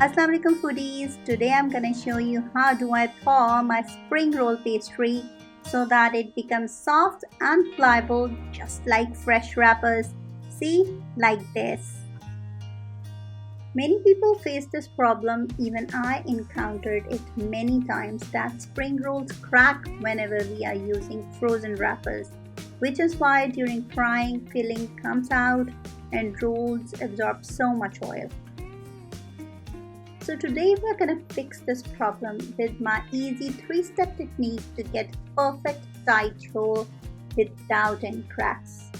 Assalamu alaikum foodies. Today I'm gonna show you how do I thaw my spring roll pastry so that it becomes soft and pliable just like fresh wrappers. See, like this. Many people face this problem, even I encountered it many times, that spring rolls crack whenever we are using frozen wrappers, which is why during frying filling comes out and rolls absorb so much oil. So today we're gonna fix this problem with my easy 3-step technique to get perfect tight roll without any cracks.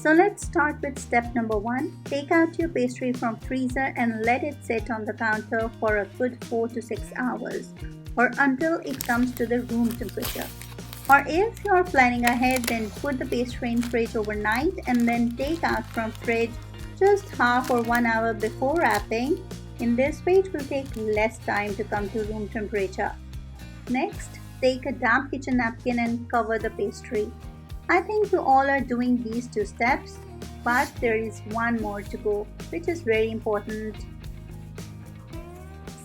So let's start with step number 1. Take out your pastry from freezer and let it sit on the counter for a good 4 to 6 hours or until it comes to the room temperature. Or if you're planning ahead, then put the pastry in fridge overnight and then take out from fridge just half or 1 hour before wrapping. In this way, it will take less time to come to room temperature. Next, take a damp kitchen napkin and cover the pastry. I think you all are doing these 2 steps, but there is one more to go, which is very important.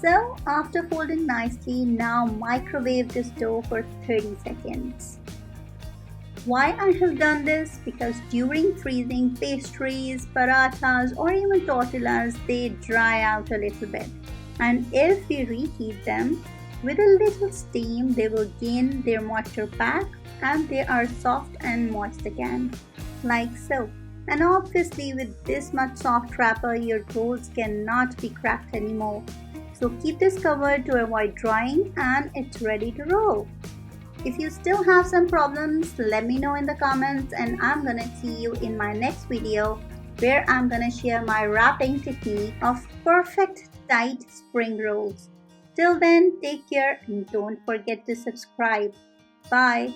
So, after folding nicely, now microwave this dough for 30 seconds. Why I have done this? Because during freezing, pastries, parathas or even tortillas, they dry out a little bit. And if we reheat them with a little steam, they will gain their moisture back and they are soft and moist again, like so. And obviously with this much soft wrapper, your rolls cannot be cracked anymore. So keep this covered to avoid drying and it's ready to roll. If you still have some problems, let me know in the comments and I'm gonna see you in my next video where I'm gonna share my wrapping technique of perfect tight spring rolls. Till then, take care and don't forget to subscribe. Bye.